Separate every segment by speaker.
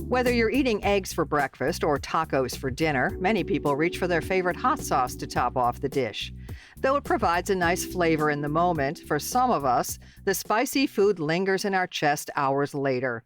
Speaker 1: Whether you're eating eggs for breakfast or tacos for dinner, many people reach for their favorite hot sauce to top off the dish. Though it provides a nice flavor in the moment, for some of us, the spicy food lingers in our chest hours later.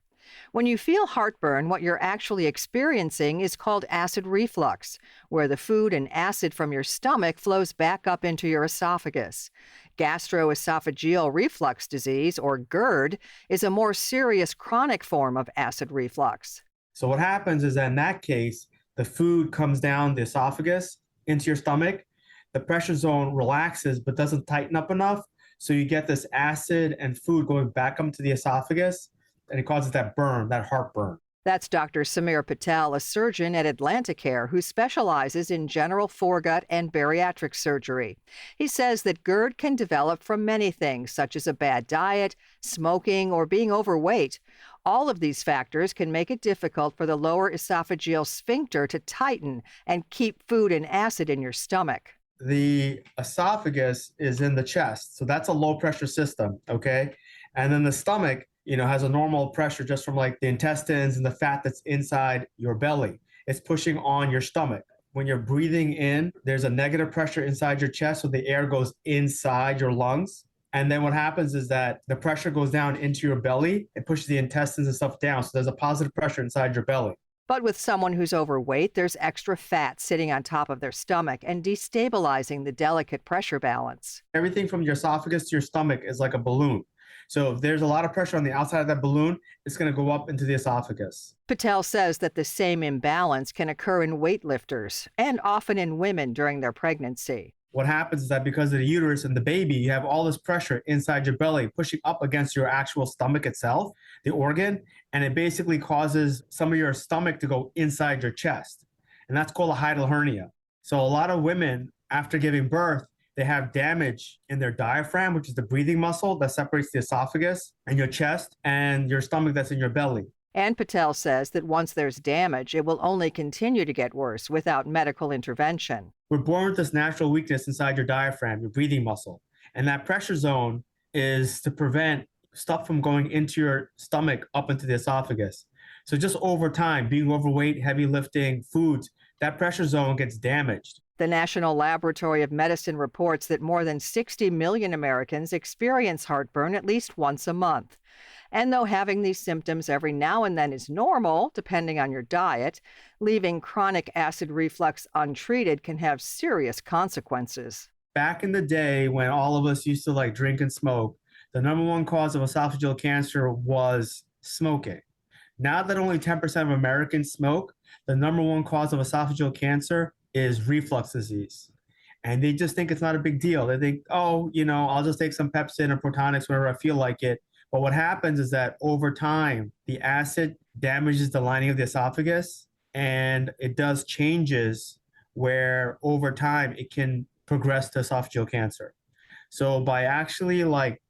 Speaker 1: When you feel heartburn, what you're actually experiencing is called acid reflux, where the food and acid from your stomach flows back up into your esophagus. Gastroesophageal reflux disease, or GERD, is a more serious chronic form of acid reflux.
Speaker 2: So what happens is that in that case, the food comes down the esophagus into your stomach. The pressure zone relaxes but doesn't tighten up enough. So you get this acid and food going back up to the esophagus, and it causes that burn, that heartburn.
Speaker 1: That's Dr. Samir Patel, a surgeon at Atlanticare who specializes in general foregut and bariatric surgery. He says that GERD can develop from many things, such as a bad diet, smoking, or being overweight. All of these factors can make it difficult for the lower esophageal sphincter to tighten and keep food and acid in your stomach.
Speaker 2: The esophagus is in the chest, so that's a low pressure system, okay? And then the stomach, has a normal pressure just from like the intestines and the fat that's inside your belly. It's pushing on your stomach. When you're breathing in, there's a negative pressure inside your chest, so the air goes inside your lungs. And then what happens is that the pressure goes down into your belly. It pushes the intestines and stuff down, so there's a positive pressure inside your belly.
Speaker 1: But with someone who's overweight, there's extra fat sitting on top of their stomach and destabilizing the delicate pressure balance.
Speaker 2: Everything from your esophagus to your stomach is like a balloon. So if there's a lot of pressure on the outside of that balloon, it's going to go up into the esophagus.
Speaker 1: Patel says that the same imbalance can occur in weightlifters and often in women during their pregnancy.
Speaker 2: What happens is that because of the uterus and the baby, you have all this pressure inside your belly pushing up against your actual stomach itself, the organ, and it basically causes some of your stomach to go inside your chest. And that's called a hiatal hernia. So a lot of women, after giving birth, they have damage in their diaphragm, which is the breathing muscle that separates the esophagus and your chest and your stomach that's in your belly.
Speaker 1: And Patel says that once there's damage, it will only continue to get worse without medical intervention.
Speaker 2: We're born with this natural weakness inside your diaphragm, your breathing muscle. And that pressure zone is to prevent stuff from going into your stomach up into the esophagus. So just over time, being overweight, heavy lifting, foods, that pressure zone gets damaged.
Speaker 1: The National Laboratory of Medicine reports that more than 60 million Americans experience heartburn at least once a month. And though having these symptoms every now and then is normal, depending on your diet, leaving chronic acid reflux untreated can have serious consequences.
Speaker 2: Back in the day when all of us used to drink and smoke, the number one cause of esophageal cancer was smoking. Now that only 10% of Americans smoke, the number one cause of esophageal cancer is reflux disease. And they just think it's not a big deal. They think, I'll just take some Pepsin or Protonix whenever I feel like it. But what happens is that over time, the acid damages the lining of the esophagus, and it does changes where over time it can progress to esophageal cancer. So by actually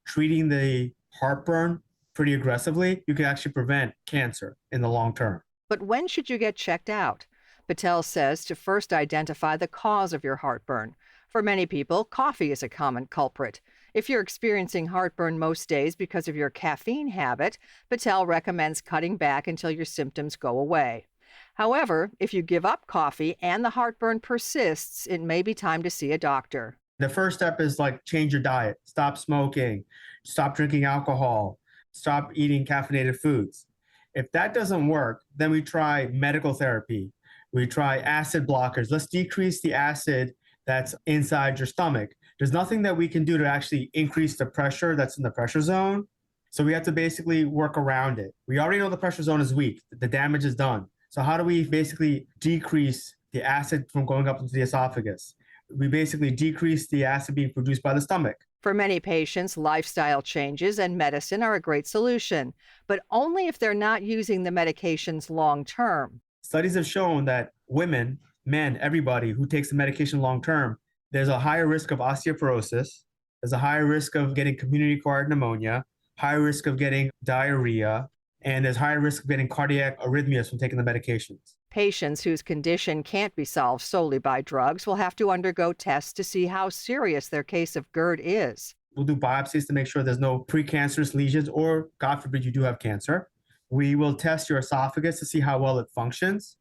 Speaker 2: treating the heartburn pretty aggressively, you can actually prevent cancer in the long term.
Speaker 1: But when should you get checked out? Patel says to first identify the cause of your heartburn. For many people, coffee is a common culprit. If you're experiencing heartburn most days because of your caffeine habit, Patel recommends cutting back until your symptoms go away. However, if you give up coffee and the heartburn persists, it may be time to see a doctor.
Speaker 2: The first step is change your diet, stop smoking, stop drinking alcohol, stop eating caffeinated foods. If that doesn't work, then we try medical therapy. We try acid blockers. Let's decrease the acid that's inside your stomach. There's nothing that we can do to actually increase the pressure that's in the pressure zone. So we have to basically work around it. We already know the pressure zone is weak. The damage is done. So how do we basically decrease the acid from going up into the esophagus? We basically decrease the acid being produced by the stomach.
Speaker 1: For many patients, lifestyle changes and medicine are a great solution, but only if they're not using the medications long term.
Speaker 2: Studies have shown that women, men, everybody who takes the medication long term, there's a higher risk of osteoporosis, there's a higher risk of getting community-acquired pneumonia, higher risk of getting diarrhea, and there's higher risk of getting cardiac arrhythmias from taking the medications.
Speaker 1: Patients whose condition can't be solved solely by drugs will have to undergo tests to see how serious their case of GERD is.
Speaker 2: We'll do biopsies to make sure there's no precancerous lesions, or God forbid you do have cancer. we will test your esophagus to see how well it functions.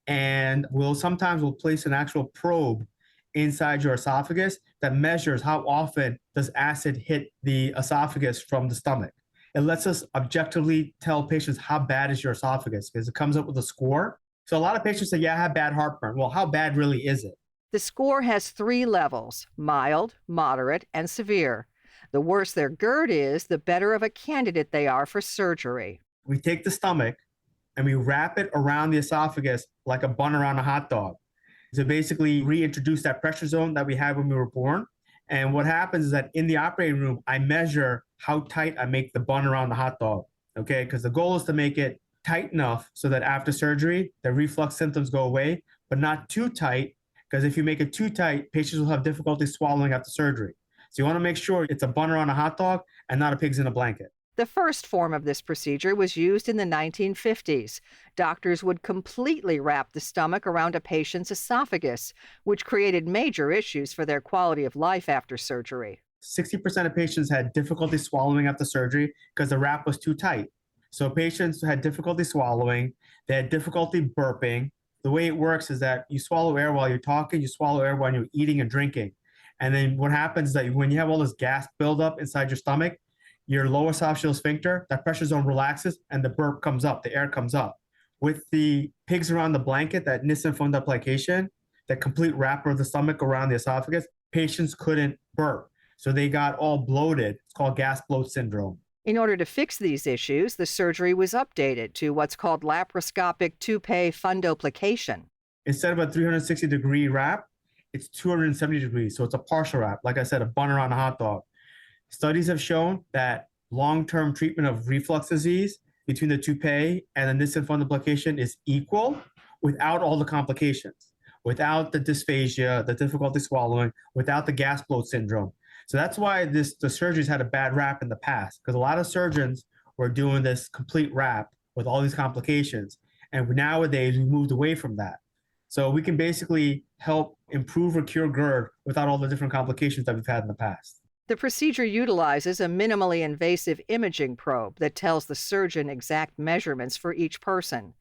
Speaker 2: And we'll place an actual probe inside your esophagus that measures how often does acid hit the esophagus from the stomach. It lets us objectively tell patients how bad is your esophagus because it comes up with a score. So a lot of patients say, yeah, I have bad heartburn. Well, how bad really is it?
Speaker 1: The score has 3 levels: mild, moderate, and severe. The worse their GERD is, the better of a candidate they are for surgery.
Speaker 2: We take the stomach and we wrap it around the esophagus like a bun around a hot dog to basically reintroduce that pressure zone that we had when we were born. And what happens is that in the operating room, I measure how tight I make the bun around the hot dog, okay? Because the goal is to make it tight enough so that after surgery, the reflux symptoms go away, but not too tight, because if you make it too tight, patients will have difficulty swallowing after surgery. So you want to make sure it's a bun around a hot dog and not a pig's in a blanket.
Speaker 1: The first form of this procedure was used in the 1950s. Doctors would completely wrap the stomach around a patient's esophagus, which created major issues for their quality of life after surgery.
Speaker 2: 60% of patients had difficulty swallowing after surgery because the wrap was too tight. So patients had difficulty swallowing, they had difficulty burping. The way it works is that you swallow air while you're talking, you swallow air while you're eating and drinking. And then what happens is that when you have all this gas buildup inside your stomach, your lower esophageal sphincter, that pressure zone relaxes and the burp comes up, the air comes up. With the pigs around the blanket, that Nissen fundoplication, that complete wrapper of the stomach around the esophagus, patients couldn't burp. So they got all bloated. It's called gas bloat syndrome.
Speaker 1: In order to fix these issues, the surgery was updated to what's called laparoscopic toupee fundoplication.
Speaker 2: Instead of a 360-degree wrap, it's 270 degrees. So it's a partial wrap. Like I said, a bun around a hot dog. Studies have shown that long-term treatment of reflux disease between the toupee and the Nissen fundoplication is equal without all the complications, without the dysphagia, the difficulty swallowing, without the gas bloat syndrome. So that's why the surgery's had a bad rap in the past, because a lot of surgeons were doing this complete wrap with all these complications. And nowadays, we moved away from that. So we can basically help improve or cure GERD without all the different complications that we've had in the past.
Speaker 1: The procedure utilizes a minimally invasive imaging probe that tells the surgeon exact measurements for each person.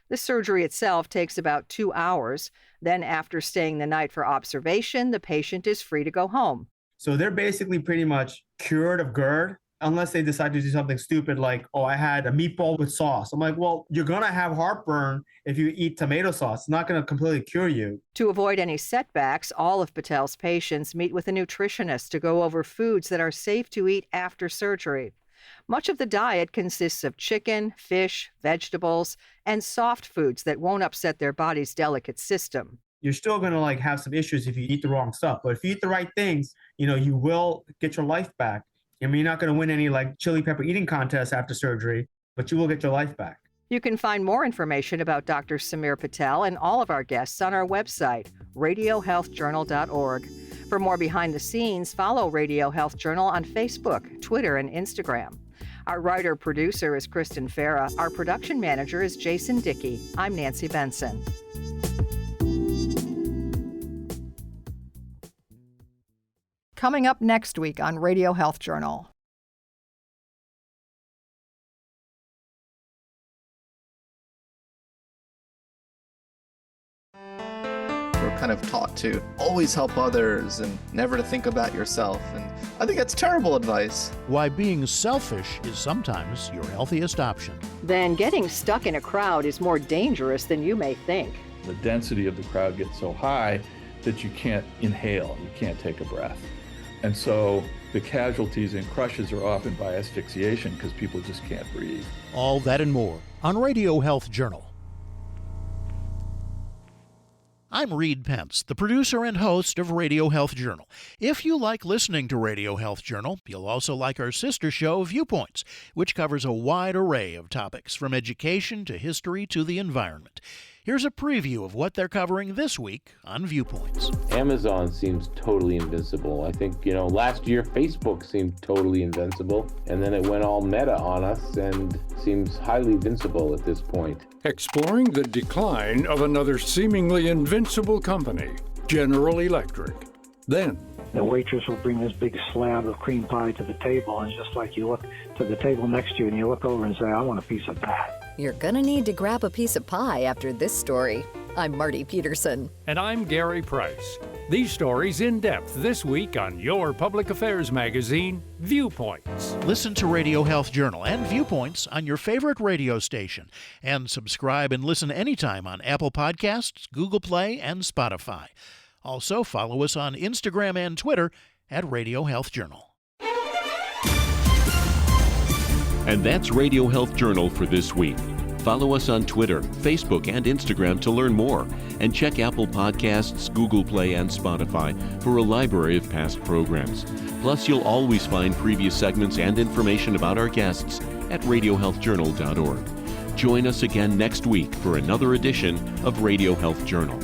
Speaker 1: The surgery itself takes about 2 hours. Then, after staying the night for observation, the patient is free to go home.
Speaker 2: So they're basically pretty much cured of GERD unless they decide to do something stupid like, oh, I had a meatball with sauce. I'm like, well, you're going to have heartburn if you eat tomato sauce. It's not going to completely cure you.
Speaker 1: To avoid any setbacks, all of Patel's patients meet with a nutritionist to go over foods that are safe to eat after surgery. Much of the diet consists of chicken, fish, vegetables, and soft foods that won't upset their body's delicate system.
Speaker 2: You're still going to have some issues if you eat the wrong stuff. But if you eat the right things, you will get your life back. I mean, you're not going to win any chili pepper eating contests after surgery, but you will get your life back.
Speaker 1: You can find more information about Dr. Samir Patel and all of our guests on our website, radiohealthjournal.org. For more behind the scenes, follow Radio Health Journal on Facebook, Twitter, and Instagram. Our writer-producer is Kristen Farah. Our production manager is Jason Dickey. I'm Nancy Benson. Coming up next week on Radio Health Journal.
Speaker 3: We're kind of taught to always help others and never to think about yourself. And I think that's terrible advice.
Speaker 4: Why being selfish is sometimes your healthiest option.
Speaker 1: Then getting stuck in a crowd is more dangerous than you may think.
Speaker 5: The density of the crowd gets so high that you can't inhale, you can't take a breath. And so the casualties in crushes are often by asphyxiation because people just can't breathe.
Speaker 4: All that and more on Radio Health Journal. I'm Reed Pence, the producer and host of Radio Health Journal. If you like listening to Radio Health Journal, you'll also like our sister show, Viewpoints, which covers a wide array of topics from education to history to the environment. Here's a preview of what they're covering this week on Viewpoints.
Speaker 6: Amazon seems totally invincible. I think, last year Facebook seemed totally invincible, and then it went all meta on us and seems highly invincible at this point.
Speaker 7: Exploring the decline of another seemingly invincible company, General Electric. Then, the waitress will bring this big slab of cream pie to the table, and just like you look to the table next to you and you look over and say, I want a piece of that.
Speaker 8: You're gonna need to grab a piece of pie after this story. I'm Marty Peterson.
Speaker 9: And I'm Gary Price. These stories in depth this week on your public affairs magazine, Viewpoints.
Speaker 4: Listen to Radio Health Journal and Viewpoints on your favorite radio station. And subscribe and listen anytime on Apple Podcasts, Google Play, and Spotify. Also, follow us on Instagram and Twitter at Radio Health Journal.
Speaker 10: And that's Radio Health Journal for this week. Follow us on Twitter, Facebook, and Instagram to learn more. And check Apple Podcasts, Google Play, and Spotify for a library of past programs. Plus, you'll always find previous segments and information about our guests at radiohealthjournal.org. Join us again next week for another edition of Radio Health Journal.